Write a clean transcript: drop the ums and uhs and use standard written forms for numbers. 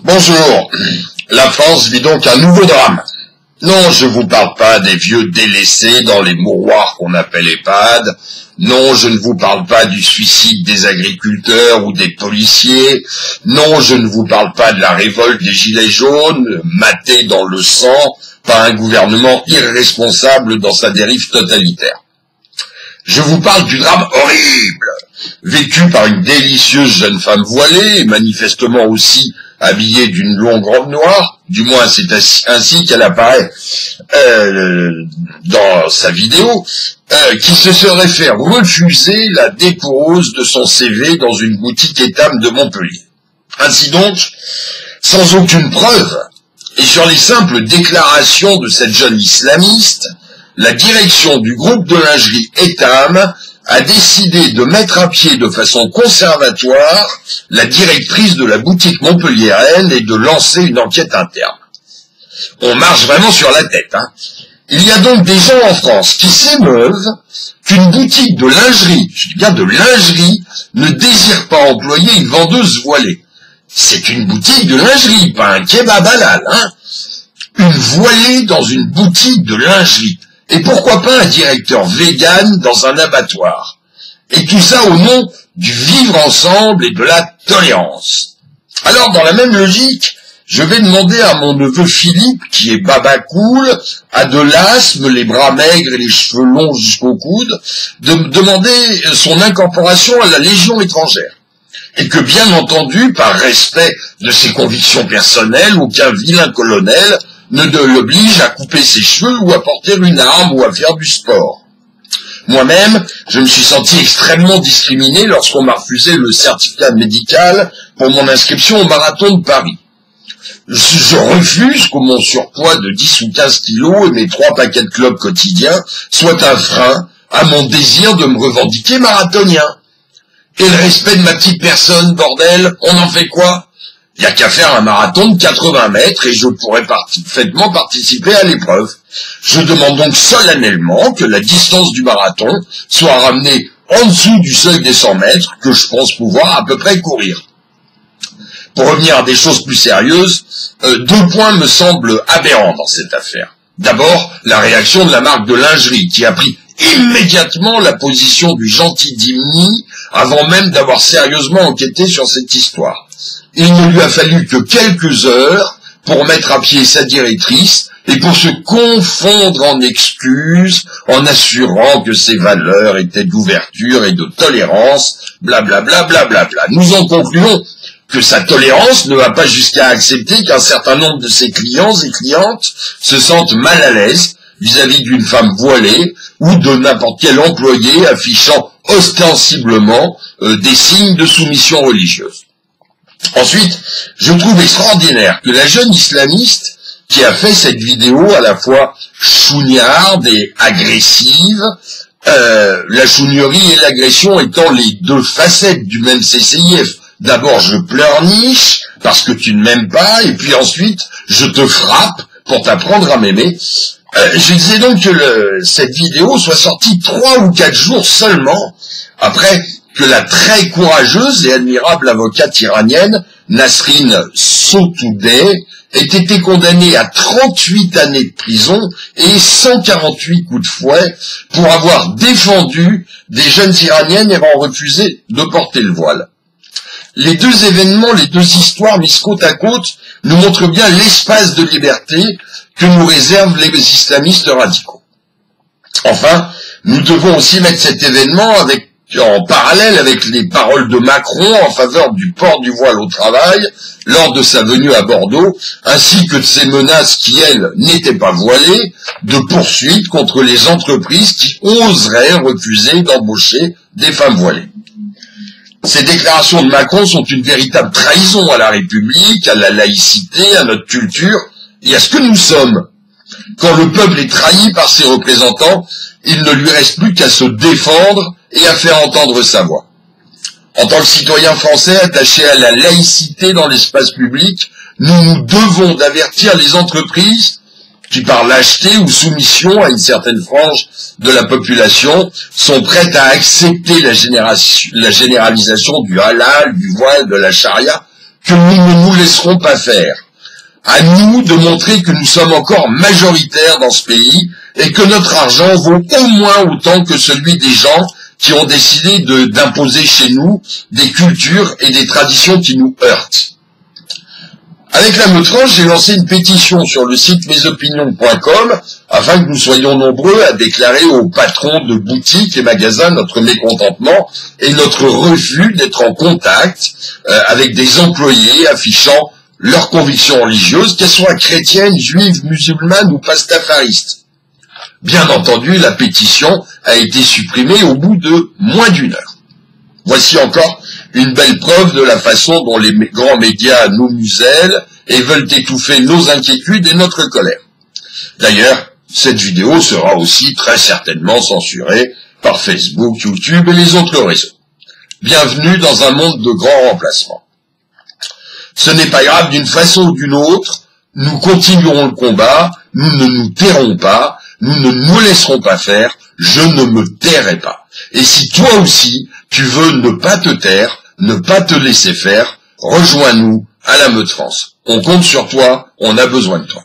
Bonjour. La France vit donc un nouveau drame. Non, je vous parle pas des vieux délaissés dans les mouroirs qu'on appelle EHPAD. Non, je ne vous parle pas du suicide des agriculteurs ou des policiers. Non, je ne vous parle pas de la révolte des gilets jaunes, matée dans le sang par un gouvernement irresponsable dans sa dérive totalitaire. Je vous parle du drame horrible, vécu par une délicieuse jeune femme voilée, et manifestement aussi habillée d'une longue robe noire, du moins c'est ainsi qu'elle apparaît dans sa vidéo, qui se serait fait refuser la dépose de son CV dans une boutique Etam de Montpellier. Ainsi donc, sans aucune preuve, et sur les simples déclarations de cette jeune islamiste, la direction du groupe de lingerie Etam a décidé de mettre à pied de façon conservatoire la directrice de la boutique montpelliéraine et de lancer une enquête interne. On marche vraiment sur la tête, hein. Il y a donc des gens en France qui s'émeuvent qu'une boutique de lingerie, bien de lingerie, ne désire pas employer une vendeuse voilée. C'est une boutique de lingerie, pas un kebab halal, hein. Une voilée dans une boutique de lingerie. Et pourquoi pas un directeur vegan dans un abattoir? Et tout ça au nom du vivre ensemble et de la tolérance. Alors, dans la même logique, je vais demander à mon neveu Philippe, qui est baba cool, a de l'asthme, les bras maigres et les cheveux longs jusqu'au coude, de me demander son incorporation à la Légion étrangère. Et que, bien entendu, par respect de ses convictions personnelles, aucun vilain colonel ne l'oblige à couper ses cheveux ou à porter une arme ou à faire du sport. Moi-même, je me suis senti extrêmement discriminé lorsqu'on m'a refusé le certificat médical pour mon inscription au marathon de Paris. Je refuse que mon surpoids de 10 ou 15 kilos et mes 3 paquets de clopes quotidiens soient un frein à mon désir de me revendiquer marathonien. Et le respect de ma petite personne, bordel, on en fait quoi? Il n'y a qu'à faire un marathon de 80 mètres et je pourrais parfaitement participer à l'épreuve. Je demande donc solennellement que la distance du marathon soit ramenée en dessous du seuil des 100 mètres que je pense pouvoir à peu près courir. Pour revenir à des choses plus sérieuses, 2 points me semblent aberrants dans cette affaire. D'abord, la réaction de la marque de lingerie qui a pris immédiatement la position du gentil Dimni avant même d'avoir sérieusement enquêté sur cette histoire. Il ne lui a fallu que quelques heures pour mettre à pied sa directrice et pour se confondre en excuses en assurant que ses valeurs étaient d'ouverture et de tolérance, blablabla, blablabla. Nous en concluons que sa tolérance ne va pas jusqu'à accepter qu'un certain nombre de ses clients et clientes se sentent mal à l'aise vis-à-vis d'une femme voilée ou de n'importe quel employé affichant ostensiblement des signes de soumission religieuse. Ensuite, je trouve extraordinaire que la jeune islamiste qui a fait cette vidéo à la fois chougnarde et agressive, la chougnerie et l'agression étant les 2 facettes du même CCIF. D'abord, je pleurniche parce que tu ne m'aimes pas, et puis ensuite, je te frappe pour t'apprendre à m'aimer. Je disais donc que cette vidéo soit sortie 3 ou 4 jours seulement après que la très courageuse et admirable avocate iranienne Nasrin Sotoudeh ait été condamnée à 38 années de prison et 148 coups de fouet pour avoir défendu des jeunes iraniennes ayant refusé de porter le voile. Les 2 événements, les 2 histoires mises côte à côte nous montrent bien l'espace de liberté que nous réservent les islamistes radicaux. Enfin, nous devons aussi mettre cet événement en parallèle avec les paroles de Macron en faveur du port du voile au travail lors de sa venue à Bordeaux, ainsi que de ses menaces qui, elles, n'étaient pas voilées, de poursuites contre les entreprises qui oseraient refuser d'embaucher des femmes voilées. Ces déclarations de Macron sont une véritable trahison à la République, à la laïcité, à notre culture et à ce que nous sommes. Quand le peuple est trahi par ses représentants, il ne lui reste plus qu'à se défendre et à faire entendre sa voix. En tant que citoyens français attachés à la laïcité dans l'espace public, nous nous devons d'avertir les entreprises qui, par lâcheté ou soumission à une certaine frange de la population, sont prêtes à accepter la généralisation du halal, du voile, de la charia, que nous ne nous laisserons pas faire. À nous de montrer que nous sommes encore majoritaires dans ce pays et que notre argent vaut au moins autant que celui des gens qui ont décidé d'imposer chez nous des cultures et des traditions qui nous heurtent. Avec la Meutrange, j'ai lancé une pétition sur le site mesopinions.com afin que nous soyons nombreux à déclarer aux patrons de boutiques et magasins notre mécontentement et notre refus d'être en contact avec des employés affichant leurs convictions religieuses, qu'elles soient chrétiennes, juives, musulmanes ou pastafaristes. Bien entendu, la pétition a été supprimée au bout de moins d'une heure. Voici encore une belle preuve de la façon dont les grands médias nous musellent et veulent étouffer nos inquiétudes et notre colère. D'ailleurs, cette vidéo sera aussi très certainement censurée par Facebook, YouTube et les autres réseaux. Bienvenue dans un monde de grands remplacements. Ce n'est pas grave, d'une façon ou d'une autre, nous continuerons le combat, nous ne nous tairons pas, nous ne nous laisserons pas faire, je ne me tairai pas. Et si toi aussi, tu veux ne pas te taire, ne pas te laisser faire, rejoins-nous à la Meutrange. On compte sur toi, on a besoin de toi.